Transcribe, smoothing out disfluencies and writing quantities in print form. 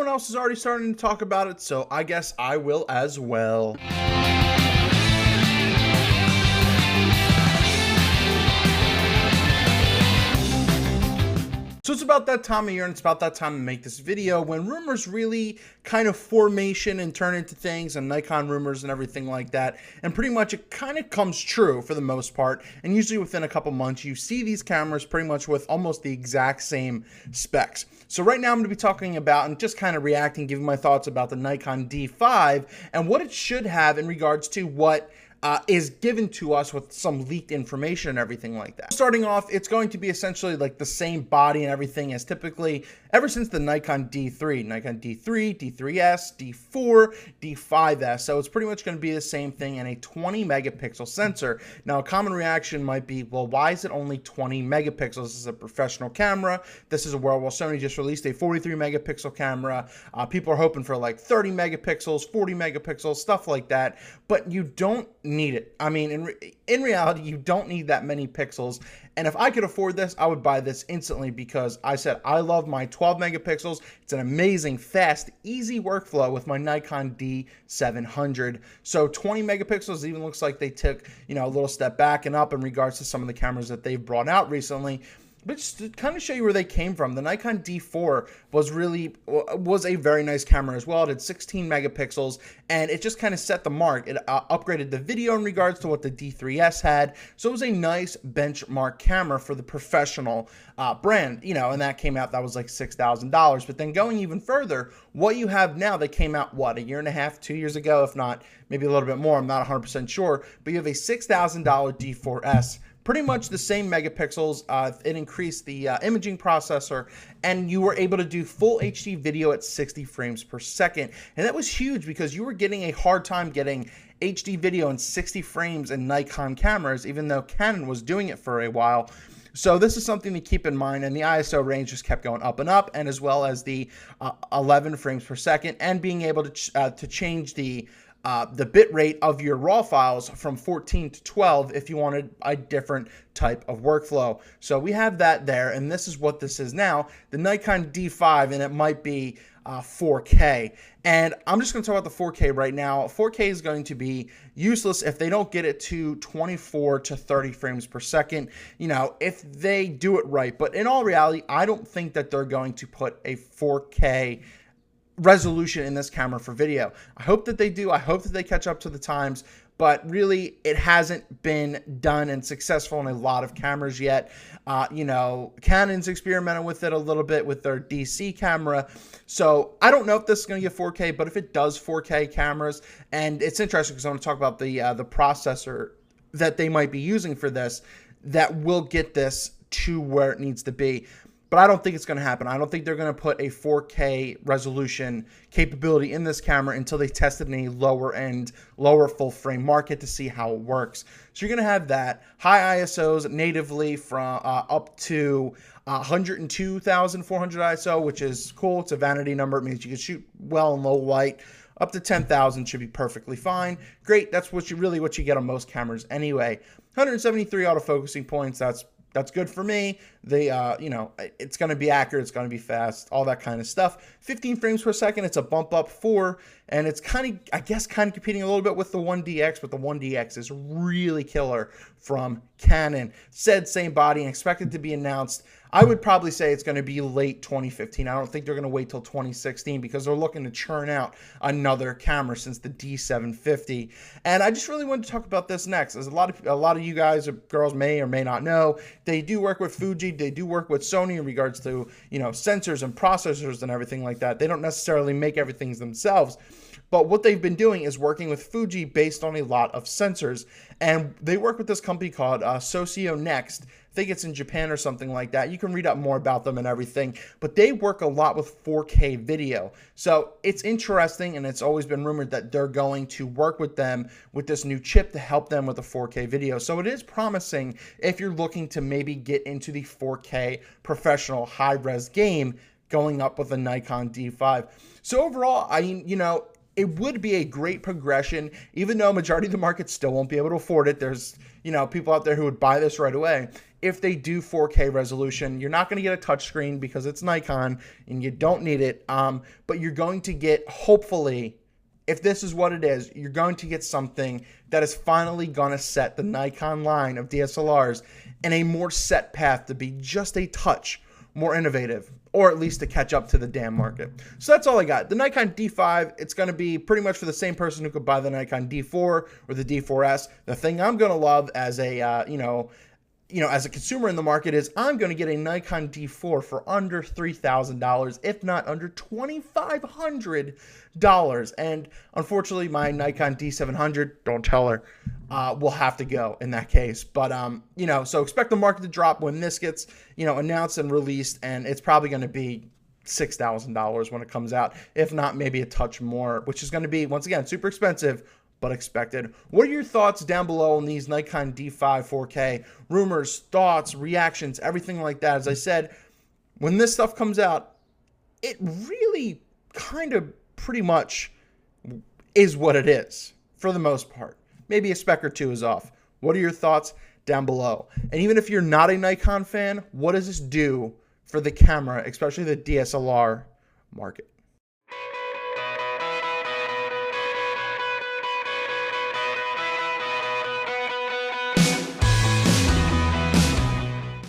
everyone else is already starting to talk about it, so I guess I will as well. So it's about that time of year, and it's about that time to make this video when rumors really kind of formation and turn into things, and Nikon rumors and everything like that. And pretty much it kind of comes true for the most part. And usually within a couple months, you see these cameras pretty much with almost the exact same specs. So right now I'm going to be talking about and just kind of reacting, giving my thoughts about the Nikon D5 and what it should have in regards to what is given to us with some leaked information and everything like that. Starting off, it's going to be essentially like the same body and everything as typically ever since the Nikon D3, D3S, D4, D5S. So it's pretty much going to be the same thing in a 20 megapixel sensor. Now, a common reaction might be, well, why is it only 20 megapixels? This is a professional camera. This is a world. Well, Sony just released a 43 megapixel camera. People are hoping for like 30 megapixels, 40 megapixels, stuff like that. But you don't need it. I mean, in reality, you don't need that many pixels. And if I could afford this, I would buy this instantly because I said I love my 12 megapixels. It's an amazing, fast, easy workflow with my Nikon D700. So 20 megapixels even looks like they took, you know, a little step back and up in regards to some of the cameras that they've brought out recently. But just to kind of show you where they came from, the Nikon D4 was a very nice camera as well. It had 16 megapixels, and it just kind of set the mark. It upgraded the video in regards to what the D3S had, so it was a nice benchmark camera for the professional brand, you know, and that came out, that was like $6,000. But then going even further, what you have now, they came out, what, a year and a half, 2 years ago, if not, maybe a little bit more, I'm not 100% sure, but you have a $6,000 D4S. Pretty much the same megapixels. It increased the imaging processor, and you were able to do full HD video at 60 frames per second. And that was huge because you were getting a hard time getting HD video in 60 frames in Nikon cameras, even though Canon was doing it for a while. So this is something to keep in mind, and the ISO range just kept going up and up, and as well as the 11 frames per second, and being able to change the bit rate of your raw files from 14 to 12 if you wanted a different type of workflow. So we have that there, and this is what this is now, the Nikon D5, and it might be 4K. And I'm just going to talk about the 4K right now. 4K is going to be useless if they don't get it to 24 to 30 frames per second, you know, if they do it right. But in all reality, I don't think that they're going to put a 4K resolution in this camera for video. I hope that they do. I hope that they catch up to the times, but really it hasn't been done and successful in a lot of cameras yet. You know, Canon's experimented with it a little bit with their DC camera. So I don't know if this is going to get 4K, but if it does 4K cameras, and it's interesting because I want to talk about the processor that they might be using for this that will get this to where it needs to be. But I don't think it's going to happen. I don't think they're going to put a 4K resolution capability in this camera until they test it in a lower end, lower full frame market to see how it works. So you're going to have that high ISOs natively from up to 102,400 ISO, which is cool. It's a vanity number. It means you can shoot well in low light. Up to 10,000 should be perfectly fine. Great. That's what you get on most cameras anyway. 173 autofocusing points. That's good for me. They, you know, it's going to be accurate. It's going to be fast, all that kind of stuff. 15 frames per second. It's a bump up 4, and it's kind of, I guess, kind of competing a little bit with the 1DX, but the 1DX is really killer from Canon. Said same body and expected to be announced. I would probably say it's going to be late 2015. I don't think they're going to wait till 2016 because they're looking to churn out another camera since the D750. And I just really wanted to talk about this next. As a lot of you guys or girls may or may not know, they do work with Fuji. They do work with Sony in regards to, you know, sensors and processors and everything like that. They don't necessarily make everything themselves. But what they've been doing is working with Fuji based on a lot of sensors. And they work with this company called Socio Next. I think it's in Japan or something like that. You can read up more about them and everything. But they work a lot with 4K video. So it's interesting, and it's always been rumored that they're going to work with them with this new chip to help them with the 4K video. So it is promising if you're looking to maybe get into the 4K professional high-res game going up with a Nikon D5. So overall, you know, it would be a great progression, even though majority of the market still won't be able to afford it. There's, people out there who would buy this right away. If they do 4K resolution, you're not going to get a touchscreen because it's Nikon and you don't need it. But you're going to get, hopefully, if this is what it is, you're going to get something that is finally going to set the Nikon line of DSLRs in a more set path to be just a touch more innovative, or at least to catch up to the damn market. So that's all I got. The Nikon D5, it's going to be pretty much for the same person who could buy the Nikon D4 or the D4S. The thing I'm going to love as a, as a consumer in the market is I'm going to get a Nikon D4 for under $3,000, if not under $2,500. And unfortunately, my Nikon D700, don't tell her, will have to go in that case. But, so expect the market to drop when this gets, announced and released, and it's probably going to be $6,000 when it comes out, if not maybe a touch more, which is going to be, once again, super expensive, but expected. What are your thoughts down below on these Nikon D5 4K? Rumors, thoughts, reactions, everything like that. As I said, when this stuff comes out, it really kind of pretty much is what it is for the most part. Maybe a spec or two is off. What are your thoughts down below? And even if you're not a Nikon fan, what does this do for the camera, especially the DSLR market?